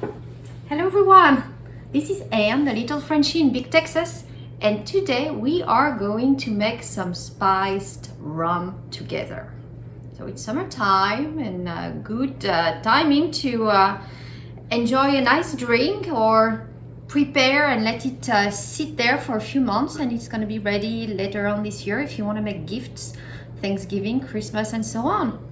Hello everyone, this is Anne, the little Frenchie in Big Texas, and today we are going to make some spiced rum together. So it's summertime and good timing to enjoy a nice drink or prepare and let it sit there for a few months, and it's going to be ready later on this year if you want to make gifts, Thanksgiving, Christmas and so on.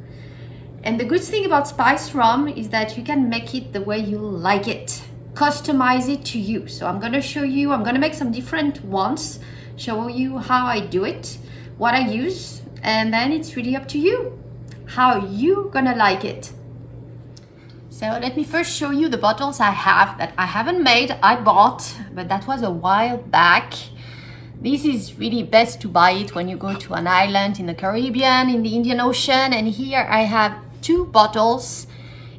And the good thing about spiced rum is that you can make it the way you like it. Customize it to you. So I'm going to show you, I'm going to make some different ones, show you how I do it, what I use, and then it's really up to you how you gonna like it. So let me first show you the bottles I have that I haven't made, I bought, but that was a while back. This is really best to buy it when you go to an island in the Caribbean, in the Indian Ocean. And here I have two bottles.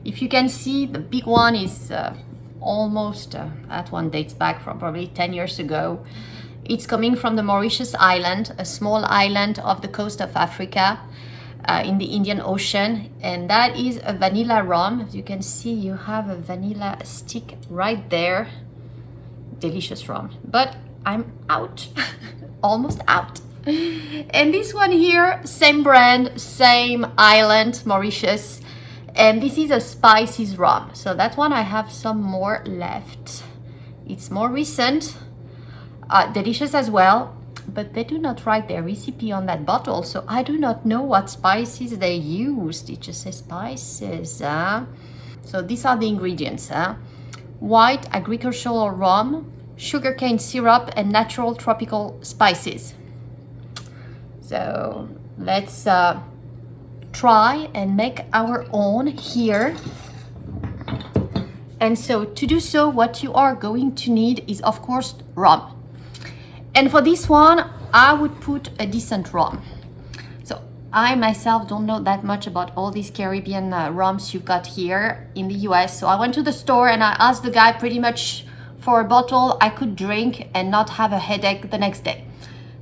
If you can see, the big one is almost, that one dates back from probably 10 years ago. It's coming from the Mauritius Island, a small island off the coast of Africa in the Indian Ocean. And that is a vanilla rum. As you can see, you have a vanilla stick right there. Delicious rum. But I'm out, almost out. And this one here, same brand, same island, Mauritius. And this is a spices rum. So that one I have some more left. It's more recent, delicious as well, but they do not write their recipe on that bottle. So I do not know what spices they used. It just says spices. So these are the ingredients. White agricultural rum, sugarcane syrup, and natural tropical spices. So let's try and make our own here. And so to do so, what you are going to need is, of course, rum. And for this one, I would put a decent rum. So I myself don't know that much about all these Caribbean rums you've got here in the US. So I went to the store and I asked the guy pretty much for a bottle I could drink and not have a headache the next day.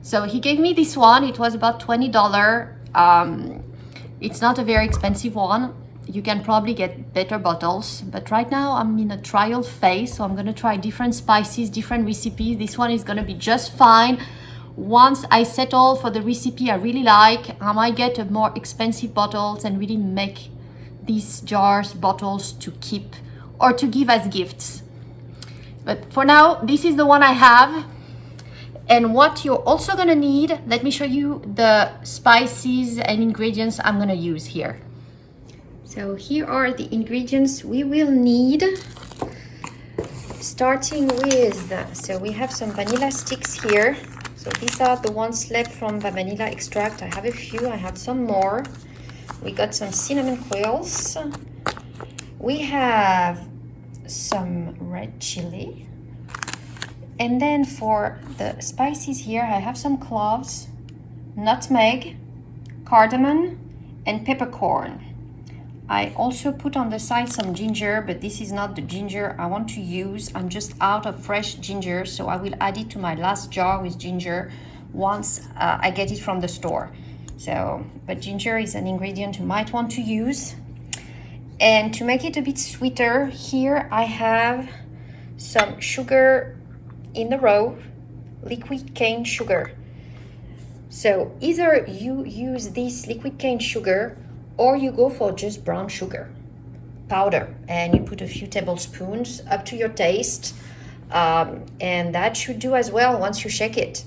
So he gave me this one. It was about $20. It's not a very expensive one. You can probably get better bottles, but right now I'm in a trial phase, so I'm gonna try different spices, different recipes. This one is gonna be just fine. Once I settle for the recipe I really like, I might get a more expensive bottles and really make these jars, bottles to keep or to give as gifts. But for now, this is the one I have. And what you're also gonna need, let me show you the spices and ingredients I'm gonna use here. So here are the ingredients we will need. Starting with, so we have some vanilla sticks here. So these are the ones left from the vanilla extract. I have a few, I have some more. We got some cinnamon quails. We have some red chili. And then for the spices here, I have some cloves, nutmeg, cardamon, and peppercorn. I also put on the side some ginger, but this is not the ginger I want to use. I'm just out of fresh ginger, so I will add it to my last jar with ginger once I get it from the store. So, but ginger is an ingredient you might want to use. And to make it a bit sweeter, here I have some sugar in the row, liquid cane sugar. So either you use this liquid cane sugar or you go for just brown sugar powder and you put a few tablespoons up to your taste, and that should do as well once you shake it.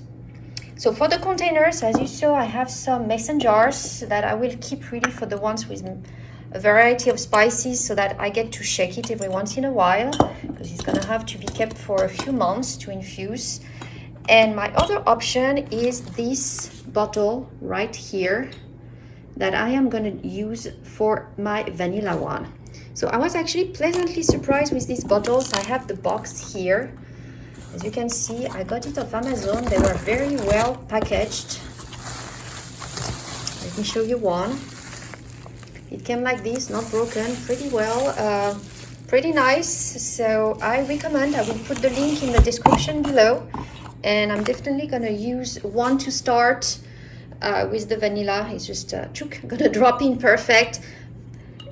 So for the containers, as you saw, I have some mason jars that I will keep ready for the ones with a variety of spices so that I get to shake it every once in a while, because it's gonna have to be kept for a few months to infuse. And my other option is this bottle right here that I am gonna use for my vanilla one. So I was actually pleasantly surprised with these bottles. I have the box here. As you can see, I got it off Amazon. They were very well packaged. Let me show you one. It came like this, not broken, pretty well, pretty nice. So I recommend, I will put the link in the description below. And I'm definitely gonna use one to start with the vanilla. It's just gonna drop in perfect.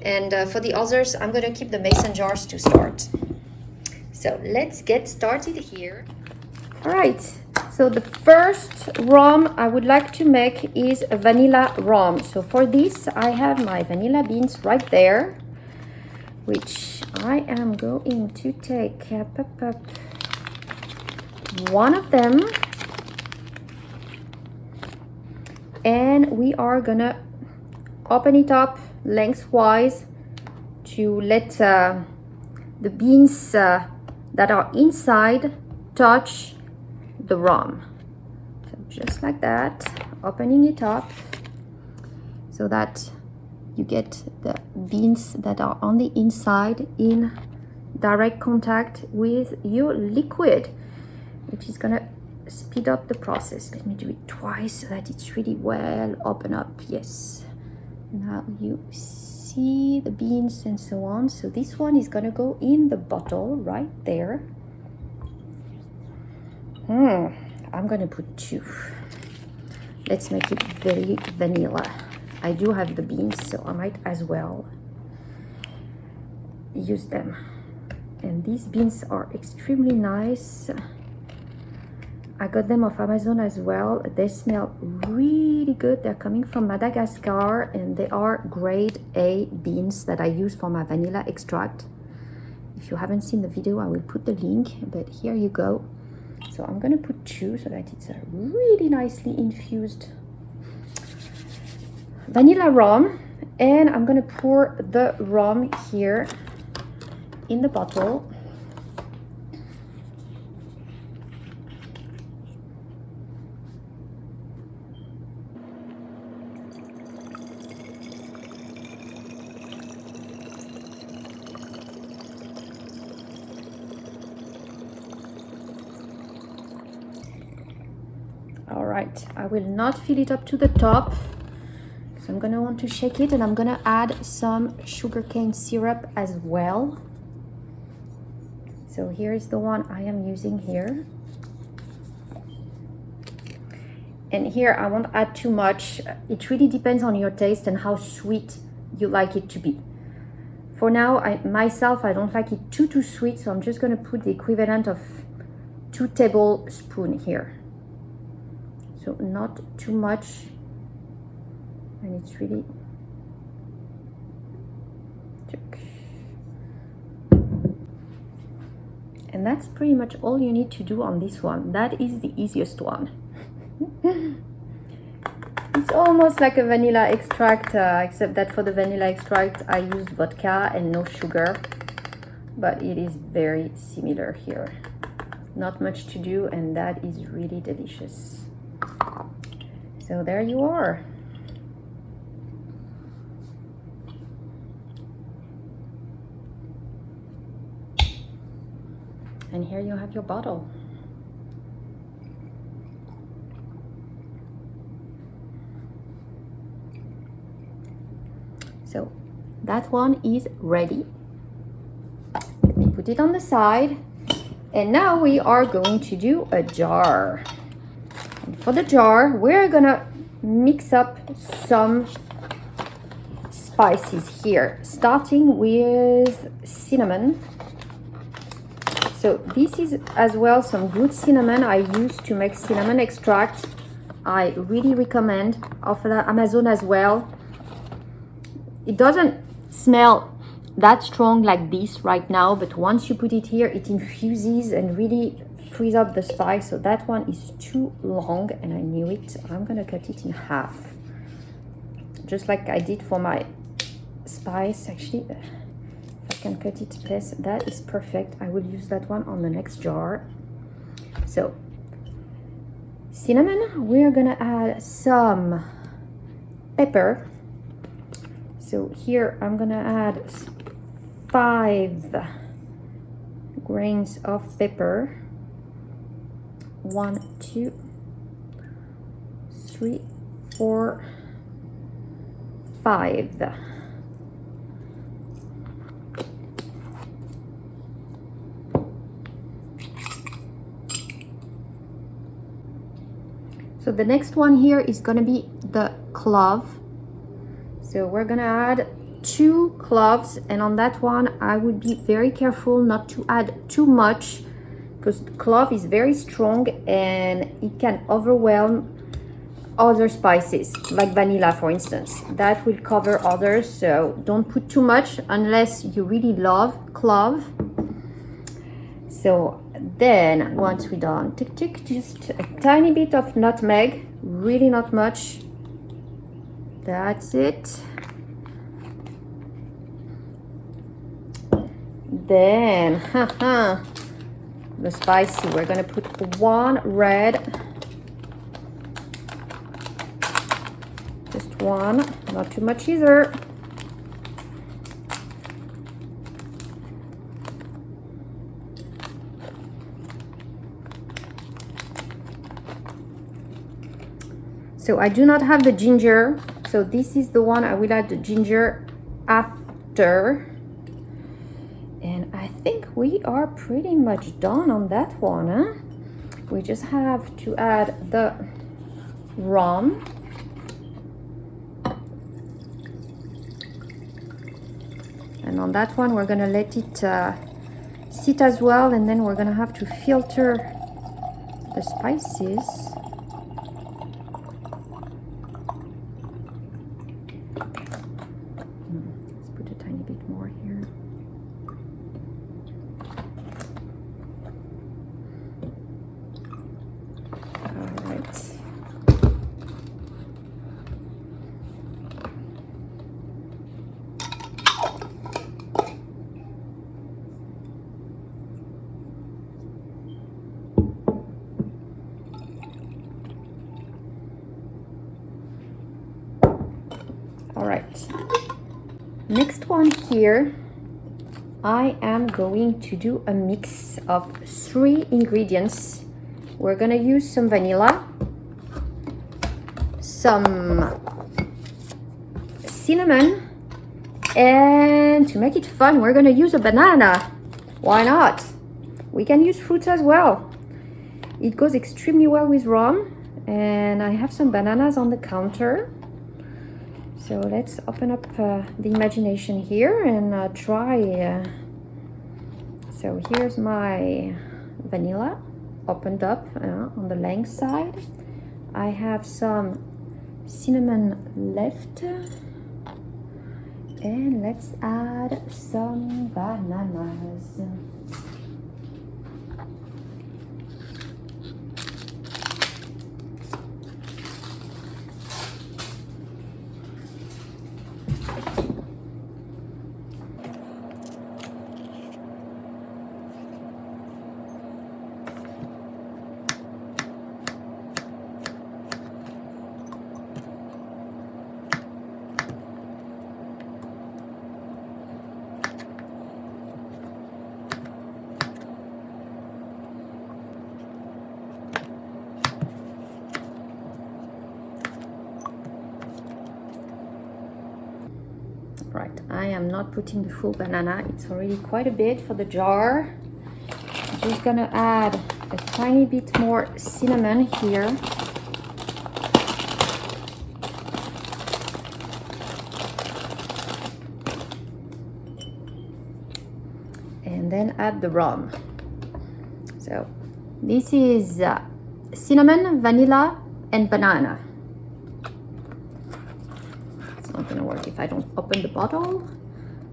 And for the others, I'm gonna keep the mason jars to start. So let's get started here. All right, so the first rum I would like to make is a vanilla rum. So for this, I have my vanilla beans right there, which I am going to take one of them, and we are gonna open it up lengthwise to let the beans that are inside touch the rum. So just like that, opening it up so that you get the beans that are on the inside in direct contact with your liquid, which is gonna speed up the process. Let me do it twice so that it's really well open up. Yes, now you see the beans and so on. So this one is gonna go in the bottle right there. I'm gonna put 2. Let's make it very vanilla. I do have the beans, so I might as well use them. And these beans are extremely nice. I got them off Amazon as well. They smell really good. They're coming from Madagascar, and they are grade A beans that I use for my vanilla extract. If you haven't seen the video, I will put the link, but here you go. So I'm gonna put 2 so that it's a really nicely infused vanilla rum, and I'm gonna pour the rum here in the bottle. All right, I will not fill it up to the top, so I'm gonna want to shake it, and I'm gonna add some sugarcane syrup as well. So here is the one I am using here. And here I won't add too much. It really depends on your taste and how sweet you like it to be. For now, I don't like it too sweet, so I'm just gonna put the equivalent of 2 tablespoons here. So not too much, and it's really and that's pretty much all you need to do on this one. That is the easiest one. It's almost like a vanilla extract, except that for the vanilla extract I used vodka and no sugar, but it is very similar here. Not much to do, and that is really delicious. So there you are. And here you have your bottle. So that one is ready. Let me put it on the side. And now we are going to do a jar. For the jar, we're gonna mix up some spices here, starting with cinnamon. So this is as well some good cinnamon I use to make cinnamon extract. I really recommend, off of Amazon as well. It doesn't smell that strong like this right now, but once you put it here, it infuses and really freeze up the spice. So that one is too long, and I knew it. I'm gonna cut it in half, just like I did for my spice. Actually, if I can cut it less, that is perfect. I will use that one on the next jar. So cinnamon, we're gonna add some pepper. So here I'm gonna add 5 grains of pepper. 1, 2, 3, 4, 5. So the next one here is gonna be the clove. So we're gonna add 2 cloves, and on that one I would be very careful not to add too much because clove is very strong and it can overwhelm other spices like vanilla, for instance. That will cover others, so don't put too much unless you really love clove. So then once we're done, just a tiny bit of nutmeg, really not much. That's it. Then the spicy, we're gonna put 1 red, just 1, not too much either. So I do not have the ginger, so this is the one I will add the ginger after. And I think we are pretty much done on that one, huh? We just have to add the rhum. And on that one, we're gonna let it sit as well, and then we're gonna have to filter the spices. Let's put a tiny bit more here. All right. All right, next one here, I am going to do a mix of 3 ingredients. We're gonna use some vanilla, some cinnamon, and to make it fun, we're gonna use a banana. Why not? We can use fruits as well. It goes extremely well with rum, and I have some bananas on the counter. So let's open up the imagination here and try. So here's my vanilla opened up on the length side. I have some cinnamon left. And let's add some bananas. Right, I am not putting the full banana. It's already quite a bit for the jar. I'm just gonna add a tiny bit more cinnamon here. And then add the rum. So this is cinnamon, vanilla, and banana. It's not gonna work if I don't open the bottle.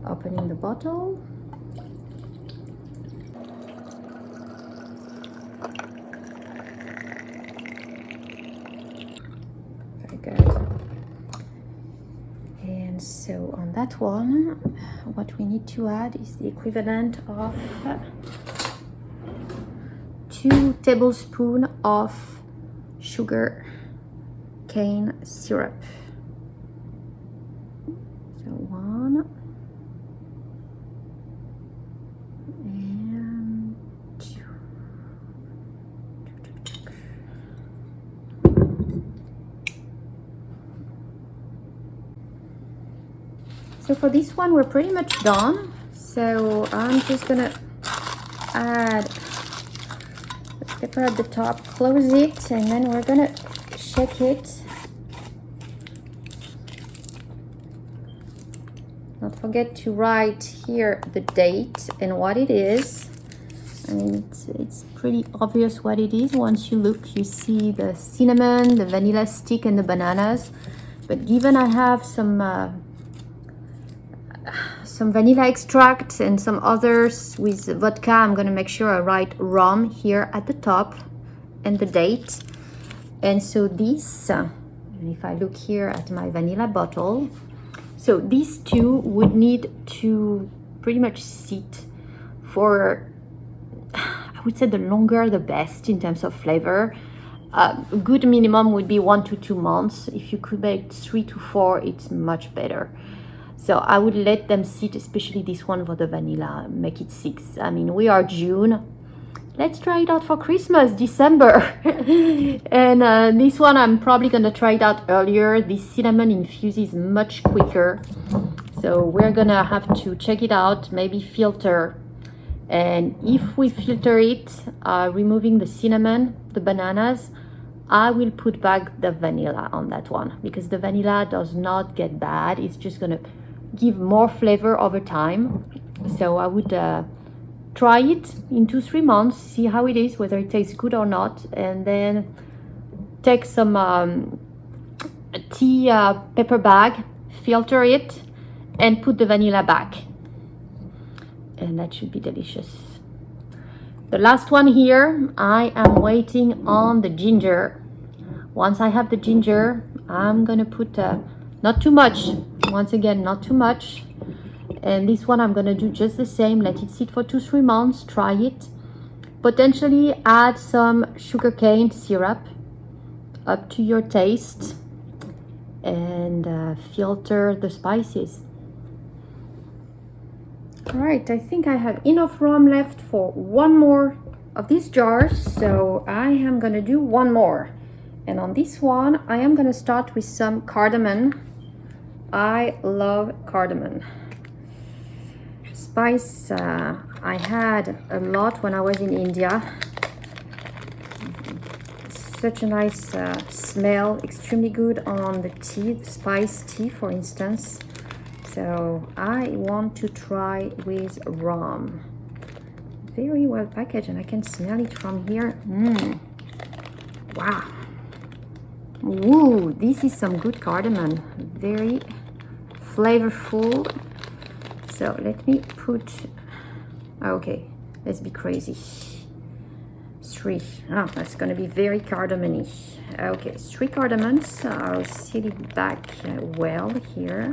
Opening the bottle. Very good. And so on that one, what we need to add is the equivalent of 2 tablespoons of sugar cane syrup. So 1 and 2. So for this one, we're pretty much done. So I'm just gonna add the pepper at the top, close it, and then we're gonna shake it. Don't forget to write here the date and what it is. I mean, it's pretty obvious what it is. Once you look, you see the cinnamon, the vanilla stick, and the bananas. But given I have some vanilla extract and some others with vodka, I'm gonna make sure I write rhum here at the top and the date. And so this, and if I look here at my vanilla bottle, so these two would need to pretty much sit for, I would say the longer the best in terms of flavor. A good minimum would be 1 to 2 months. If you could make 3 to 4, it's much better. So I would let them sit, especially this one for the vanilla, make it 6. I mean, we are June. Let's try it out for Christmas, December. And this one, I'm probably gonna try it out earlier. This cinnamon infuses much quicker. So we're gonna have to check it out, maybe filter. And if we filter it, removing the cinnamon, the bananas, I will put back the vanilla on that one, because the vanilla does not get bad. It's just gonna give more flavor over time. So I would try it in 2-3 months, see how it is, whether it tastes good or not, and then take some tea pepper bag, filter it, and put the vanilla back. And that should be delicious. The last one here, I am waiting on the ginger. Once I have the ginger, I'm gonna put not too much, once again, not too much. And this one I'm gonna do just the same, let it sit for 2-3 months, try it. Potentially add some sugarcane syrup, up to your taste, and filter the spices. All right, I think I have enough rum left for one more of these jars, so I am gonna do one more. And on this one, I am gonna start with some cardamom. I love cardamom. Spice, I had a lot when I was in India. Such a nice smell, extremely good on the tea, the spice tea, for instance. So I want to try with rhum. Very well packaged, and I can smell it from here. Wow. Ooh, this is some good cardamom. Very flavorful. So let me put, okay, let's be crazy. 3. Oh, that's gonna be very cardamom-y. Okay, 3 cardamoms. I'll seal it back well here.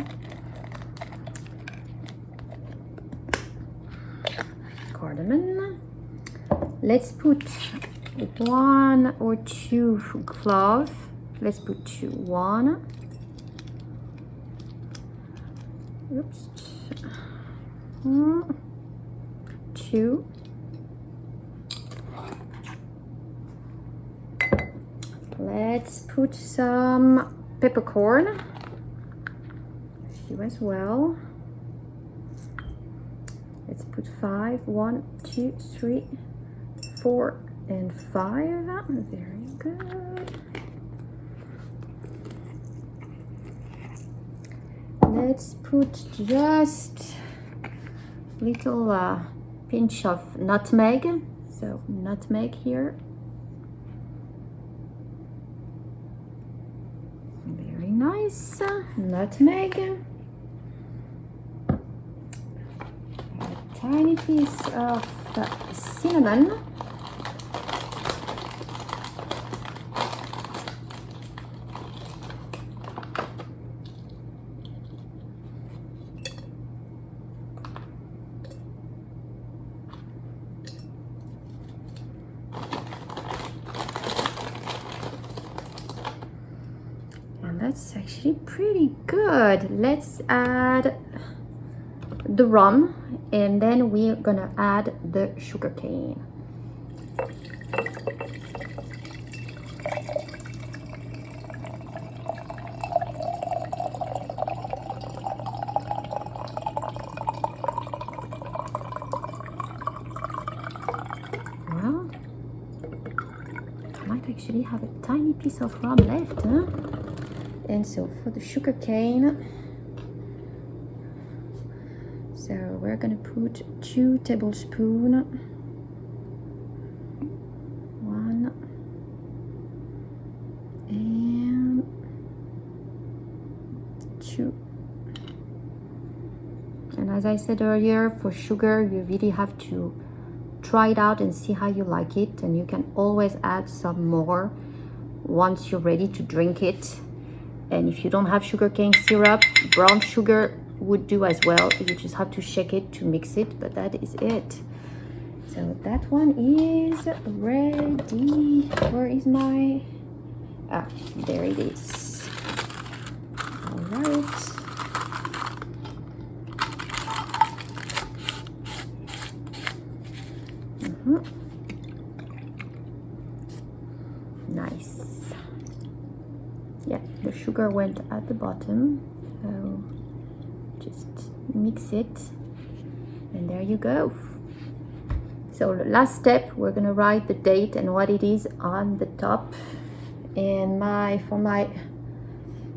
Cardamom. Let's put 1 or 2 cloves. Let's put 2. 1. Oops. 2. Let's put some peppercorn. A few as well. Let's put 5. 1, 2, 3, 4, and 5. Very good. Let's put just a little pinch of nutmeg. So nutmeg here. Very nice. Nutmeg. A tiny piece of cinnamon. That's actually pretty good. Let's add the rum, and then we're gonna add the sugarcane. Well, I might actually have a tiny piece of rum left, huh? And so for the sugar cane, we're gonna put 2 tablespoons. 1 and 2. And as I said earlier, for sugar, you really have to try it out and see how you like it. And you can always add some more once you're ready to drink it. And if you don't have sugarcane syrup, brown sugar would do as well. You just have to shake it to mix it, but that is it. So that one is ready. Where is my... Ah, there it is. All right. Nice. Yeah, the sugar went at the bottom, so just mix it, and there you go. So the last step, we're gonna write the date and what it is on the top. And for my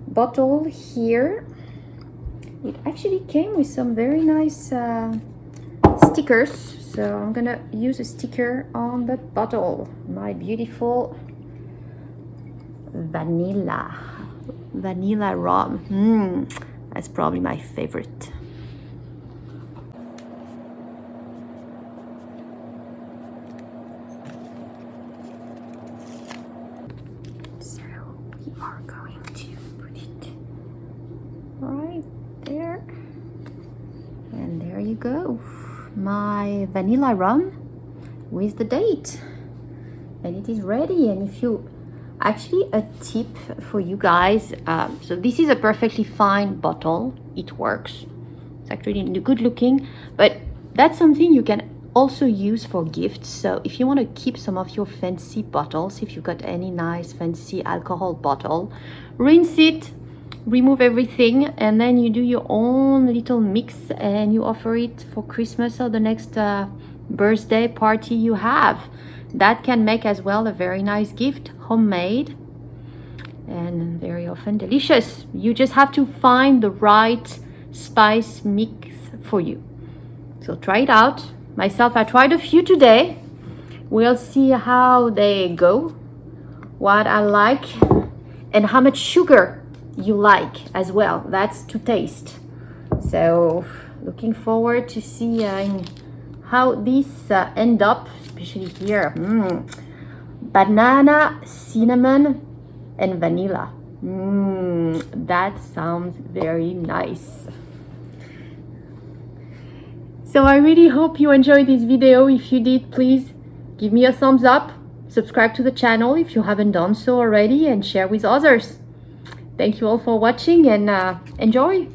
bottle here, it actually came with some very nice stickers. So I'm gonna use a sticker on the bottle. My beautiful vanilla rum. That's probably my favorite. So we are going to put it right there, and there you go, my vanilla rum with the date, and it is ready. And if you actually, a tip for you guys, so this is a perfectly fine bottle, it works, it's actually good looking, but that's something you can also use for gifts. So if you want to keep some of your fancy bottles, if you've got any nice fancy alcohol bottle, rinse it, remove everything, and then you do your own little mix and you offer it for Christmas or the next birthday party you have. That can make as well a very nice gift, homemade and very often delicious. You just have to find the right spice mix for you. So try it out. Myself, I tried a few today. We'll see how they go, what I like, and how much sugar you like as well. That's to taste. So looking forward to see how these end up, especially here. Banana, cinnamon, and vanilla. That sounds very nice. So I really hope you enjoyed this video. If you did, please give me a thumbs up, subscribe to the channel if you haven't done so already, and share with others. Thank you all for watching, and enjoy.